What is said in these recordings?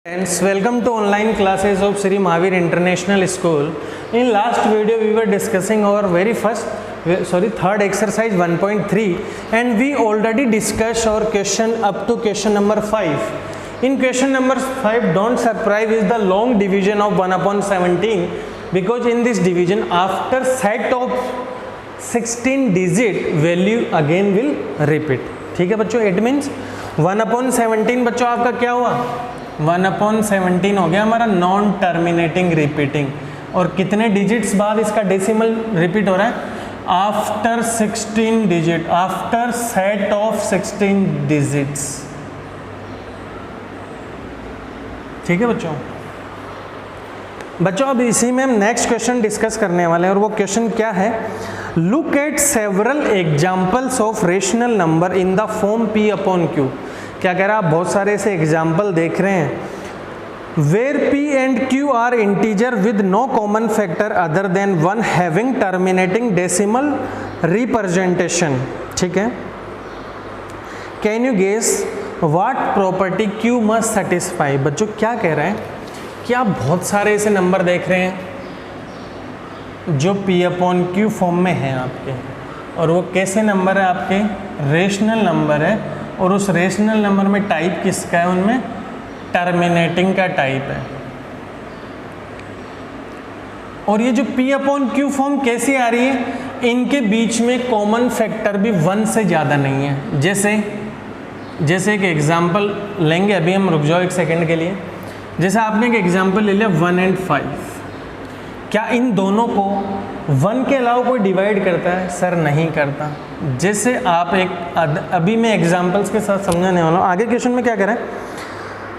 Friends, welcome to online classes of Sri Mahavir International School. In last video we were discussing our third exercise 1.3 and we already discussed our question up to question number 5. In question number 5, don't surprise is the long division of 1/17 because in this division after set of 16 digit value again will repeat. ठीक है बच्चों, it means 1/17 बच्चों आपका क्या हुआ, 1/17 हो गया हमारा नॉन टर्मिनेटिंग रिपीटिंग। और कितने डिजिट्स बाद इसका डेसिमल रिपीट हो रहा है, after 16 digit, after set of 16 digits. ठीक है बच्चों। अब इसी में हम नेक्स्ट क्वेश्चन डिस्कस करने वाले हैं और वो क्वेश्चन क्या है, look at several examples of rational number in the form P/Q। क्या कह रहा है, आप बहुत सारे ऐसे एग्जाम्पल देख रहे हैं where P and Q are integer with no common factor other than 1 having terminating decimal representation. ठीक है, can you guess what property Q must satisfy. बच्चों क्या कह रहे हैं कि आप बहुत सारे ऐसे नंबर देख रहे हैं जो P/Q फॉर्म में हैं आपके, और वो कैसे नंबर है आपके, रेशनल नंबर है, और उस रेशनल नंबर में टाइप किसका है, उनमें टर्मिनेटिंग का टाइप है। और ये जो P/Q फॉर्म कैसी आ रही है, इनके बीच में कॉमन फैक्टर भी 1 से ज़्यादा नहीं है। जैसे एक एग्जांपल लेंगे, अभी हम रुक जाओ एक सेकंड के लिए। जैसे आपने एक एग्जांपल ले लिया 1 और 5, क्या इन दोनों को 1 के अलावा कोई डिवाइड करता है? सर नहीं करता। जैसे आप अभी मैं एग्जांपल्स के साथ समझाने वाला हूँ। आगे क्वेश्चन में क्या कह रहा है,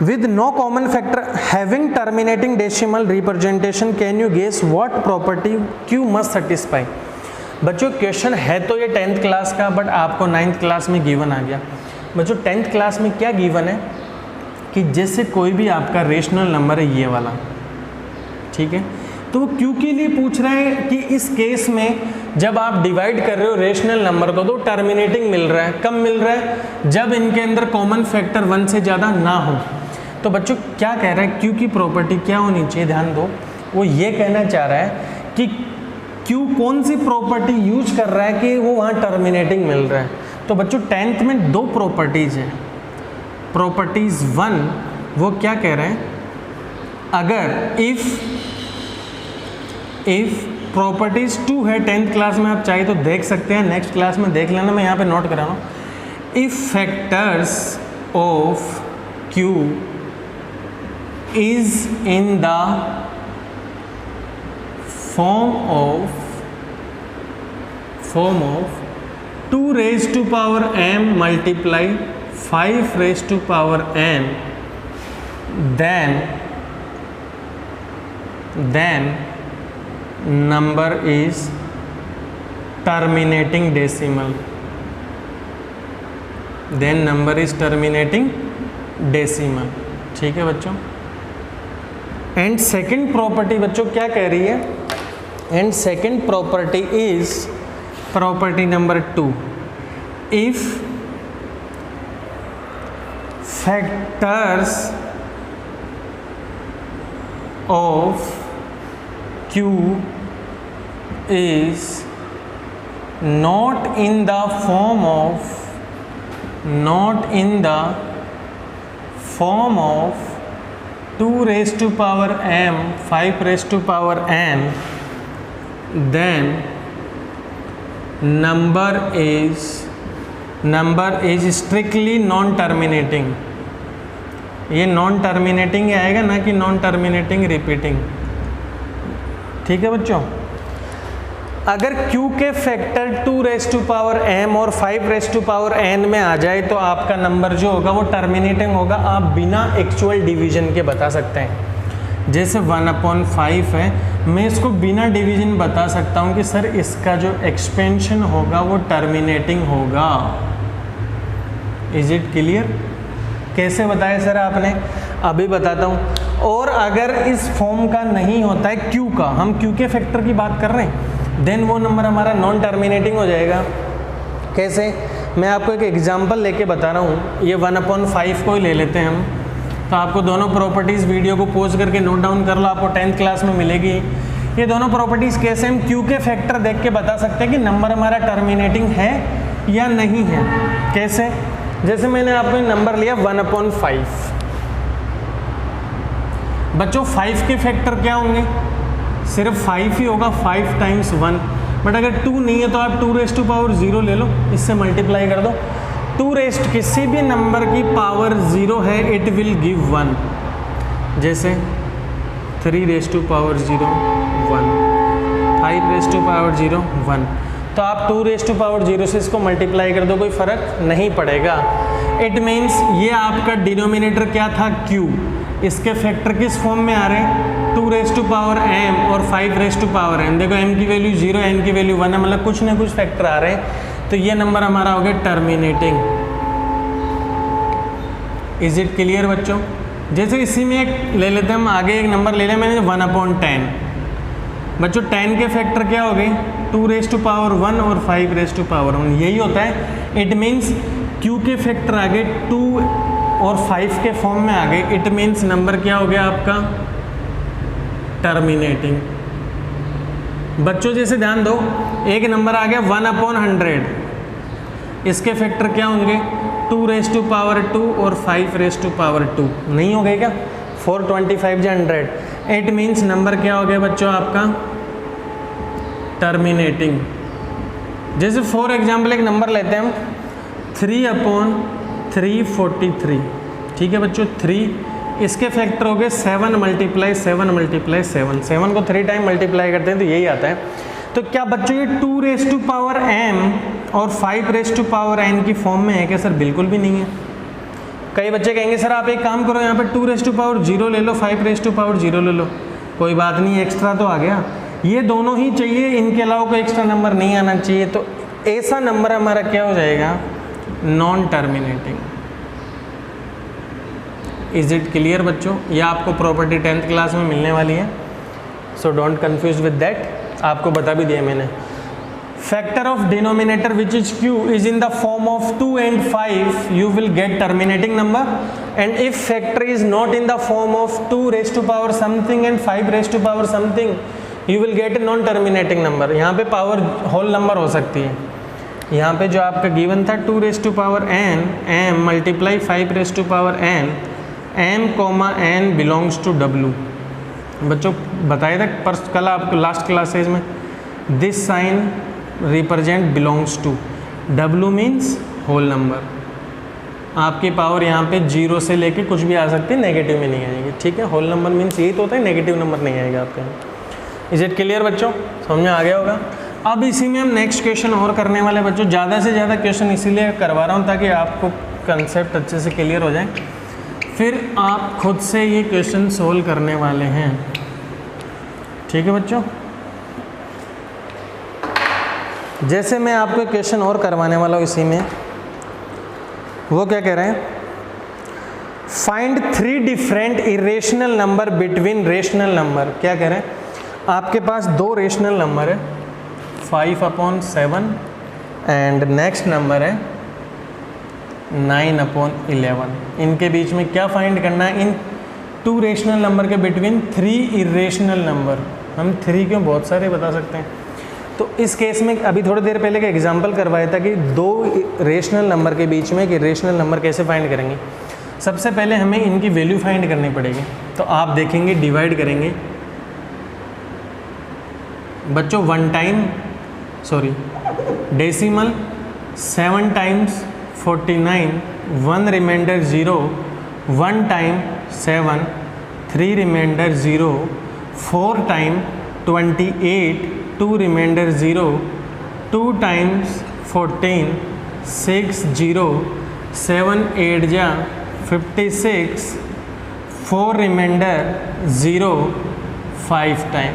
with no common factor having terminating decimal representation can you guess what property Q must satisfy. बच्चों क्वेश्चन है तो ये 10th क्लास का, बट आपको 9th क्लास में गिवन आ गया। बच्चों 10th क्लास में क्या गिवन है कि जैसे कोई भी आपका रेशनल नंबर है ये वाला, ठीक है, तो वो Q के लिए पूछ रहा है कि इस केस में जब आप डिवाइड कर रहे हो रेशनल नंबर को तो टर्मिनेटिंग मिल रहा है। कब मिल रहा है? जब इनके अंदर कॉमन फैक्टर 1 से ज़्यादा ना हो। तो बच्चों क्या कह रहा है, Q की प्रॉपर्टी क्या होनी चाहिए, ध्यान दो। वो ये कहना चाह रहा है कि Q कौन सी प्रॉपर्टी यूज कर रहा है कि वो वहाँ टर्मिनेटिंग मिल रहा है। तो बच्चों 10th में 2 प्रॉपर्टीज़ है। प्रॉपर्टीज़ 1 वो क्या कह रहे हैं, अगर इफ प्रॉपर्टीज 2 है 10th क्लास में, आप चाहे तो देख सकते हैं, नेक्स्ट क्लास में देख लेना, मैं यहाँ पे नोट करा रहा हूँ। If factors of Q is in the form of 2 raised to power m multiply 5 raised to power n, then number is terminating decimal. Then number is terminating decimal. ठीक है बच्चों। एंड सेकेंड प्रॉपर्टी बच्चों क्या कह रही है, and second property is property number 2, if factors of Q is not in the form of 2 raised to power m 5 raised to power n, then number is strictly non terminating। ये non terminating ही आएगा ना कि non terminating repeating. ठीक है बच्चों, अगर Q के factor 2 raised to power m और 5 raised to power n में आ जाए तो आपका नंबर जो होगा वो टर्मिनेटिंग होगा। आप बिना एक्चुअल डिवीजन के बता सकते हैं। जैसे 1/5 है, मैं इसको बिना डिवीजन बता सकता हूँ कि सर इसका जो एक्सपेंशन होगा वो टर्मिनेटिंग होगा। Is it clear? कैसे बताया सर आपने? अभी बताता हूँ। और अगर इस फॉर्म का नहीं होता है Q का, हम Q के फैक्टर की बात कर रहे हैं, देन वो नंबर हमारा नॉन टर्मिनेटिंग हो जाएगा। कैसे? मैं आपको एक एग्जांपल लेके बता रहा हूँ। ये 1/5 को ही ले लेते हैं हम। तो आपको दोनों प्रॉपर्टीज़ वीडियो को पॉज करके नोट डाउन कर लो, आपको 10th क्लास में मिलेगी। ये दोनों प्रॉपर्टीज़ कैसे हम क्यू के फैक्टर देख के बता सकते हैं कि नंबर हमारा टर्मिनेटिंग है या नहीं है। कैसे? जैसे मैंने आपको नंबर लिया 1/5। बच्चों 5 के फैक्टर क्या होंगे? सिर्फ 5 ही होगा, 5 टाइम्स 1। बट अगर 2 नहीं है तो आप 2⁻0 ले लो, इससे मल्टीप्लाई कर दो। 2 किसी भी नंबर की पावर 0 है, इट विल गिव 1। जैसे 3⁻0 1, 5⁻0 1। तो आप 2⁻0 से इसको मल्टीप्लाई कर दो, कोई फ़र्क नहीं पड़ेगा। इट मीन्स ये आपका डिनोमिनेटर क्या था? q। इसके फैक्टर किस फॉर्म में आ रहे हैं? 2⁻m और 5⁻n। देखो m की वैल्यू 0, n की वैल्यू 1 है, मतलब कुछ ना कुछ फैक्टर आ रहे हैं। तो ये नंबर हमारा हो गया टर्मिनेटिंग। इज इट क्लियर बच्चों? जैसे इसी में एक ले लेते हैं हम, आगे एक नंबर ले लें मैंने 1/10। बच्चों 10 के फैक्टर क्या हो गए? 2⁻1 और 5⁻1। यही होता है। इट मीन्स q के फैक्टर आ गए 2 और 5 के फॉर्म में आ गए। इट मीन्स नंबर क्या हो गया आपका? टर्मिनेटिंग। बच्चों जैसे ध्यान दो, एक नंबर आ गया 1/100, इसके फैक्टर क्या होंगे? 2⁻2 और 5⁻2। नहीं हो गए क्या? 425 या 100। इट मीन्स नंबर क्या हो गया बच्चों आपका? टर्मिनेटिंग। जैसे फॉर एग्जाम्पल एक नंबर लेते हैं हम 3/343। ठीक है बच्चों, 3 इसके फैक्टर हो गए 7 × 7 7 को 3 टाइम मल्टीप्लाई करते हैं तो यही आता है। तो क्या बच्चों ये 2⁻m और 5⁻n की फॉर्म में है क्या? सर बिल्कुल भी नहीं है। कई बच्चे कहेंगे सर आप एक काम करो, यहाँ पे 2⁻0 ले लो, 5⁻0 ले लो, कोई बात नहीं, एक्स्ट्रा तो आ गया। ये दोनों ही चाहिए, इनके अलावा कोई एक्स्ट्रा नंबर नहीं आना चाहिए। तो ऐसा नंबर हमारा क्या हो जाएगा? Non terminating. Is it clear बच्चों? यह आपको प्रॉपर्टी 10th क्लास में मिलने वाली है, so don't confuse with that. आपको बता भी दिया मैंने। Factor of denominator which is q is in the form of 2 and 5, you will get terminating number, and if factor is not in the form of 2⁻ something and 5⁻ something, you will get a non terminating number। यहाँ पे power whole number हो सकती है। यहाँ पे जो आपका given था 2⁻n m multiply 5⁻n m, n belongs to w। बच्चों बताया था कल आपको लास्ट क्लासेज में, this sign represent belongs to, w means whole number. आपकी पावर यहाँ पे 0 से लेके कुछ भी आ सकती है, नेगेटिव में नहीं आएगी। ठीक है, होल नंबर मीन्स यही तो होता है, नेगेटिव नंबर नहीं आएगा आपके यहाँ। इज इट क्लियर बच्चों? समझ में आ गया होगा। अब इसी में हम नेक्स्ट क्वेश्चन और करने वाले बच्चों। ज़्यादा से ज़्यादा क्वेश्चन इसीलिए करवा रहा हूँ ताकि आपको कंसेप्ट अच्छे से क्लियर हो जाए, फिर आप खुद से ये क्वेश्चन सोल्व करने वाले हैं। ठीक है बच्चों, जैसे मैं आपको क्वेश्चन और करवाने वाला हूँ इसी में, वो क्या कह रहे हैं? Find 3 different irrational number between rational number. क्या कह रहे हैं? आपके पास 2 रेशनल नंबर है, 5/7 एंड नेक्स्ट नंबर है 9/11। इनके बीच में क्या फाइंड करना है? इन 2 रेशनल नंबर के बिटवीन 3 इरेशनल नंबर। हम 3 क्यों, बहुत सारे बता सकते हैं। तो इस केस में अभी थोड़ी देर पहले का एग्जांपल करवाया था कि 2 रेशनल नंबर के बीच में एक इरेशनल नंबर कैसे फाइंड करेंगे। सबसे पहले हमें इनकी वैल्यू फाइंड करनी पड़ेगी। तो आप देखेंगे, डिवाइड करेंगे बच्चों, decimal 7 times 49, 1 remainder 0, 1 time 7, 3 remainder 0, 4 time 28, 2 remainder 0, 2 times 14, 6 0, 7 8 जा 56, 4 रिमाइंडर 0, 5 टाइम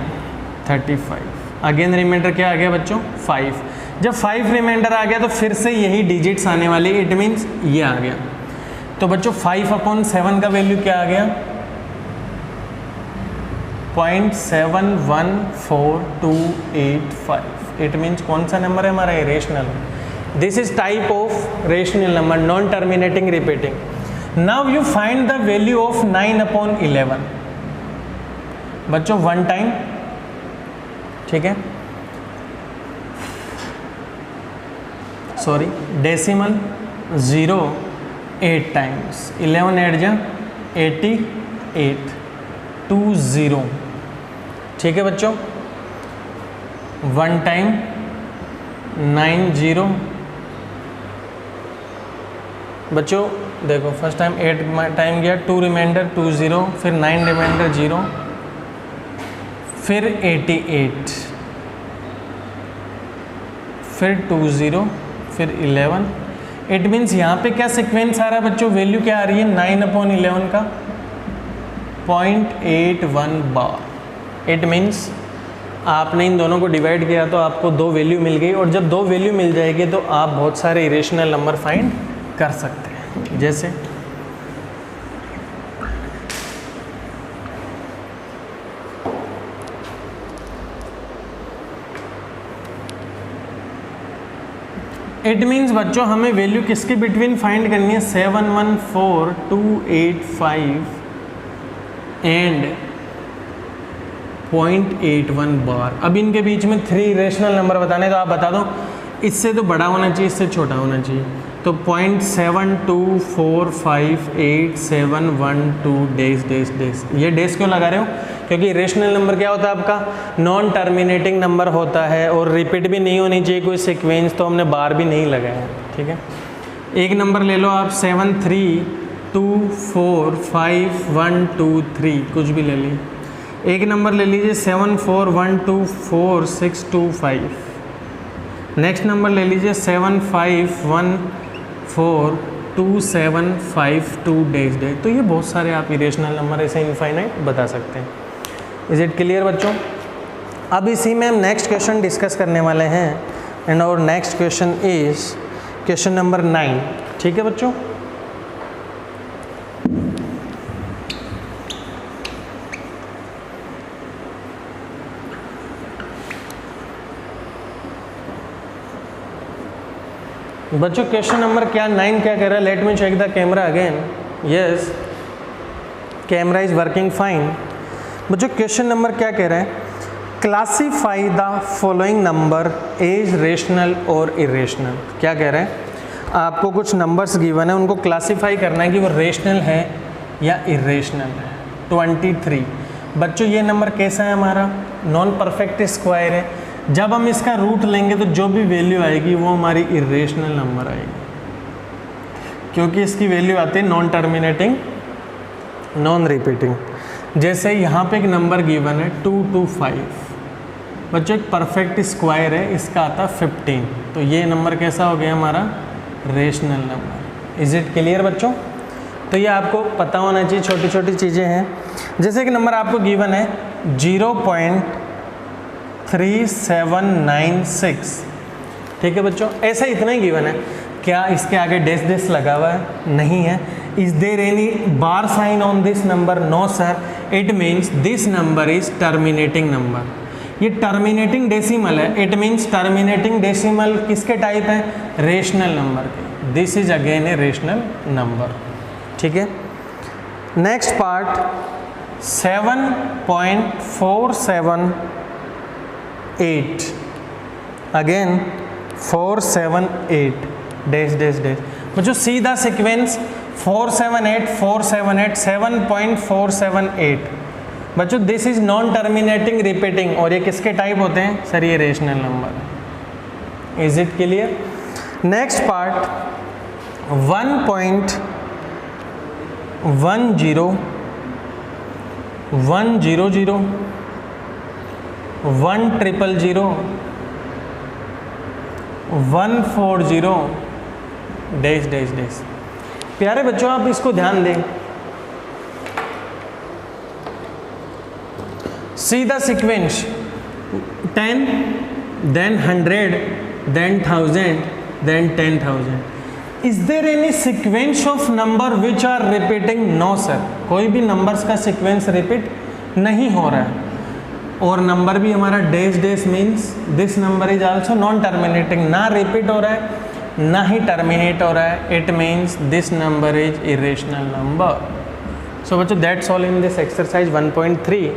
35। अगेन रिमाइंडर क्या आ गया बच्चों? 5। जब 5 रिमाइंडर आ गया तो फिर से यही डिजिट्स आने वाली, इट मीन्स ये आ गया। तो बच्चों 5/7 का वैल्यू क्या आ गया? 0.714285। इट मीन्स कौन सा नंबर है हमारा? Irrational. This is type of rational number, non terminating repeating. Now you find the value of 9/11। बच्चों 1 टाइम, ठीक है, सॉरी डेसिमल 0 8 टाइम्स, 11 8 जा 88 20, ठीक है बच्चों। 1 टाइम 90, बच्चों देखो फर्स्ट टाइम 8 टाइम गया, 2 रिमाइंडर 20, फिर 9 रिमाइंडर 0, फिर 88, फिर 20, फिर 11। इट मीन्स यहाँ पे क्या सीक्वेंस आ रहा है बच्चों, वैल्यू क्या आ रही है 9/11 का 0.81 बार। इट मीन्स आपने इन दोनों को डिवाइड किया तो आपको 2 वैल्यू मिल गई, और जब 2 वैल्यू मिल जाएगी तो आप बहुत सारे इरेशनल नंबर फाइंड कर सकते हैं। जैसे इट मीन्स बच्चों हमें वैल्यू किसके बिटवीन फाइंड करनी है, 714,285 एंड 0.81 बार। अब इनके बीच में 3 इरेशनल नंबर बताने, तो आप बता दो इससे तो बड़ा होना चाहिए, इससे छोटा होना चाहिए। तो 0.724587112 डैश डैश डैश, ये डैश क्यों लगा रहे हो, क्योंकि इरेशनल नंबर क्या होता है आपका, नॉन टर्मिनेटिंग नंबर होता है, और रिपीट भी नहीं होनी चाहिए कोई सीक्वेंस, तो हमने बार भी नहीं लगाया, ठीक है। एक नंबर ले लो आप 7324512 कुछ भी ले लीजिए। एक नंबर ले लीजिए 741246225। नेक्स्ट नंबर ले लीजिए 75142752 डैश डैश। तो ये बहुत सारे आप इरेशनल नंबर ऐसे इनफाइनाइट बता सकते हैं। इज इट क्लियर बच्चों? अब इसी में हम नेक्स्ट क्वेश्चन डिस्कस करने वाले हैं, and our next question is question number 9, ठीक है बच्चों। बच्चों क्वेश्चन नंबर क्या 9 क्या कह रहा है, let me check the camera again. Yes, camera is working fine. बच्चों क्वेश्चन नंबर क्या कह रहा है, classify the following number as rational और इरेशनल। क्या कह रहे हैं, आपको कुछ नंबर्स गिवन है, उनको क्लासीफाई करना है कि वो रेशनल है या इरेशनल है। 23 बच्चों ये नंबर कैसा है, हमारा नॉन परफेक्ट स्क्वायर है। जब हम इसका रूट लेंगे तो जो भी वैल्यू आएगी वो हमारी इरेशनल नंबर आएगी, क्योंकि इसकी वैल्यू आती है नॉन टर्मिनेटिंग नॉन रिपीटिंग। जैसे यहाँ पे एक नंबर गिवन है 225, बच्चों एक परफेक्ट स्क्वायर है, इसका आता 15, तो ये नंबर कैसा हो गया हमारा rational number. Is it clear बच्चों? तो ये आपको पता होना चाहिए, छोटी छोटी चीज़ें हैं। जैसे एक नंबर आपको गिवन है 0.3796, ठीक है बच्चों, ऐसा इतना ही गिवन है। क्या इसके आगे डैश डैश लगा हुआ है? नहीं है। Is there any bar sign on this number? No sir. It means this number is terminating number. ये टर्मिनेटिंग डेसिमल है, इट मीन्स टर्मिनेटिंग डेसिमल किसके टाइप है, रेशनल नंबर के। This is again a rational number, ठीक है। Next part 7.478, again 478 dash dash dash. बच्चों see the sequence 478 478 7.478। बच्चों this is non terminating repeating, और ये किसके टाइप होते हैं सर, ये rational number. Is it clear? Next part 1.10 100 100 140 dash dash dash. प्यारे बच्चों आप इसको ध्यान दें, see the sequence 10 then 100 then 1000 then 10,000। Is there any sequence of number which are repeating? No sir, कोई भी नंबर्स का सीक्वेंस रिपीट नहीं हो रहा है, और नंबर भी हमारा dash dash means this number is also non terminating, ना रिपीट हो रहा है ना ही टर्मिनेट हो रहा है, it means this number is irrational number. So बच्चों that's all in this exercise 1.3।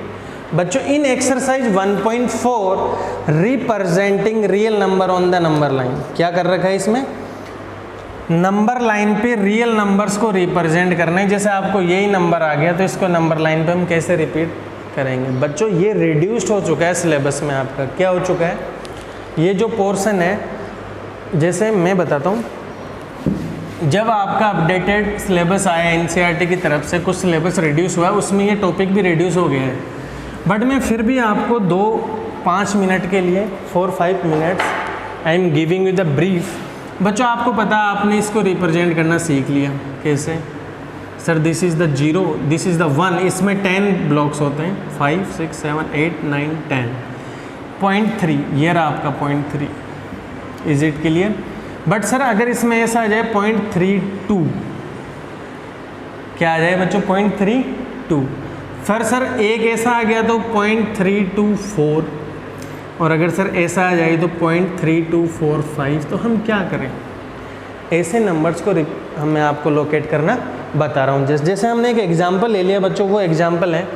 बच्चों in exercise 1.4 representing real number on the number line, क्या कर रखा है इसमें, नंबर लाइन पे रियल नंबर्स को रिप्रेजेंट करना है। जैसे आपको यही नंबर आ गया तो इसको नंबर लाइन पे हम कैसे रिपीट करेंगे। बच्चों ये रिड्यूस्ड हो चुका है सिलेबस में, आपका क्या हो चुका है, ये जो पोर्शन है, जैसे मैं बताता हूँ, जब आपका अपडेटेड सिलेबस आया एनसीईआरटी की तरफ से, कुछ सिलेबस रिड्यूस हुआ, उसमें ये टॉपिक भी रिड्यूस हो गया है, बट मैं फिर भी आपको 2-5 मिनट के लिए 4-5 minutes I am giving you the brief. बच्चों आपको पता आपने इसको रिप्रेजेंट करना सीख लिया, कैसे sir, this is the 0, this is the 1, इसमें 10 ब्लॉक्स होते हैं, 5, 6, 7, 8, 9, 10, 0.3 ये रहा आपका 0.3, is it clear. But sir अगर इसमें ऐसा आ जाए 0.32, क्या आ जाए बच्चों 0.32, फिर सर एक ऐसा आ गया तो 0.324, और अगर सर ऐसा आ जाए तो 0.3245, तो हम क्या करें, ऐसे नंबर्स को मैं आपको लोकेट करना बता रहा हूँ। जैसे हमने एक एग्जांपल ले लिया बच्चों, वो एग्जांपल है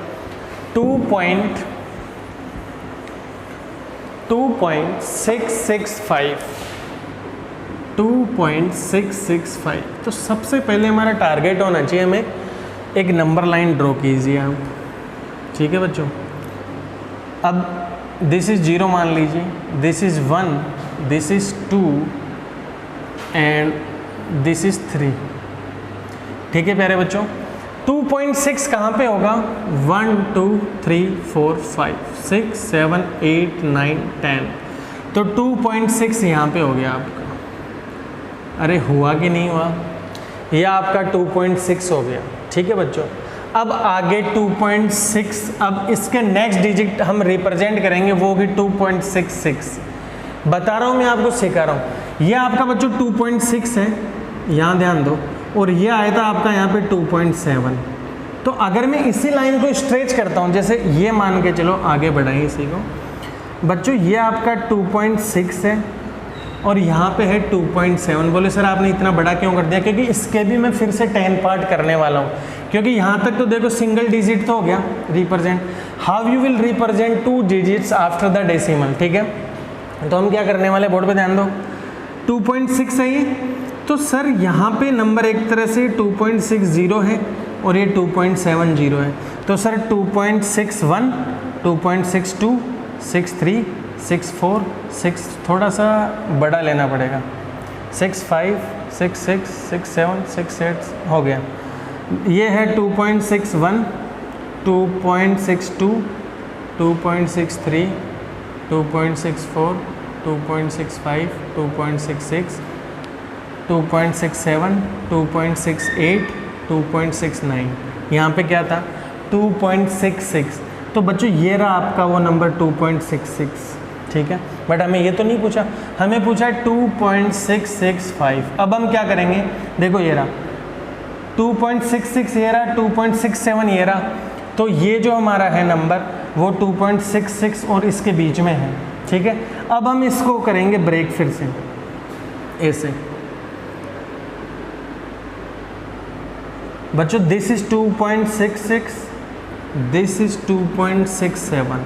2.665। तो सबसे पहले हमारा टारगेट होना चाहिए, हमें एक नंबर लाइन ड्रॉ कीजिए आप, ठीक है बच्चों। अब दिस इज़ 0 मान लीजिए, this is 1, this is 2 and this is 3, ठीक है प्यारे बच्चों। 2.6 कहाँ पे होगा, 1 2 3 4 5 6 7 8 9 10, तो 2.6 यहाँ पे हो गया आपका। अरे हुआ कि नहीं हुआ, यह आपका 2.6 हो गया, ठीक है बच्चों। अब आगे 2.6, अब इसके नेक्स्ट डिजिट हम रिप्रेजेंट करेंगे, वो होगी 2.66। बता रहा हूँ मैं आपको, सिखा रहा हूँ। यह आपका बच्चों 2.6 है, यहाँ ध्यान दो, और ये आया था आपका यहाँ पे 2.7। तो अगर मैं इसी लाइन को स्ट्रेच करता हूँ, जैसे ये मान के चलो, आगे बढ़ाएं इसी को बच्चों, ये आपका 2.6 है और यहाँ पे है 2.7। बोले सर आपने इतना बड़ा क्यों कर दिया, क्योंकि इसके भी मैं फिर से 10 पार्ट करने वाला हूँ, क्योंकि यहाँ तक तो देखो सिंगल डिजिट तो हो गया represent. How you will represent 2 digits after the decimal, ठीक है। तो हम क्या करने वाले, बोर्ड पे ध्यान दो, 2.6 है ये, तो सर यहाँ पे नंबर एक तरह से 2.60 है और ये 2.70 है, तो सर 2.61, 2.62, 63, 64, 6 थोड़ा सा बड़ा लेना पड़ेगा, 65, 66, 67, 68 हो गया। ये है 2.61, 2.62, 2.63, 2.64, 2.65, 2.66, 2.67, 2.68, 2.69। यहाँ पे क्या था 2.66। तो बच्चों ये रहा आपका वो नंबर 2.66, ठीक है। बट हमें ये तो नहीं पूछा, हमें पूछा 2.665। अब हम क्या करेंगे, देखो ये रहा 2.66, ये रहा 2.67, ये रहा, तो ये जो हमारा है नंबर वो 2.66 और इसके बीच में है, ठीक है। अब हम इसको करेंगे ब्रेक फिर से ऐसे बच्चों, दिस इज 2.66, दिस इज 2.67,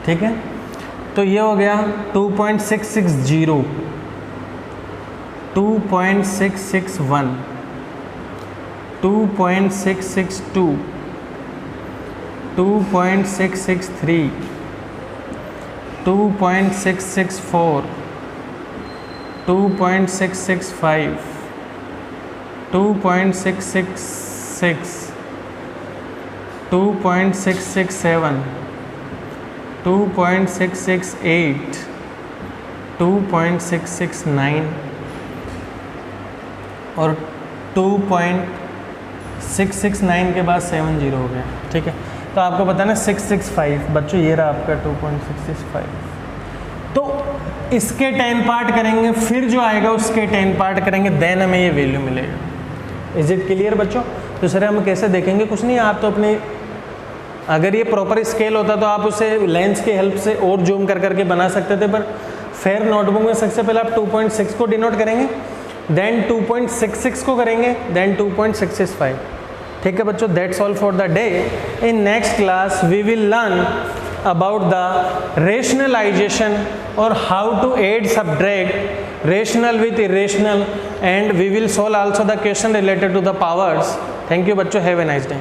ठीक है। तो ये हो गया 2.660, 2.661, 2.662, 2.663, 2.664, 2.665, 2.666, 2.667, 2.668, 2.669 और 2.669 के बाद 70 हो गया, ठीक है। तो आपको पता है ना 665, बच्चों ये रहा आपका 2.665। तो इसके 10 पार्ट करेंगे, फिर जो आएगा उसके 10 पार्ट करेंगे, देन हमें ये वैल्यू मिलेगा। इज इट क्लियर बच्चों। तो सर हम कैसे देखेंगे, कुछ नहीं, आप तो अपने, अगर ये प्रॉपर स्केल होता तो आप उसे लेंस की हेल्प से और जूम कर करके बना सकते थे, पर फेयर नोटबुक में सबसे पहले आप 2.6 को डिनोट करेंगे, देन 2.66 को करेंगे, देन 2.665। ठीक है बच्चों, that's all for the day. In next class we will learn about the rationalization or how to add subtract rational with irrational, and we will solve also the question related to the powers. Thank you बच्चों, have a nice day.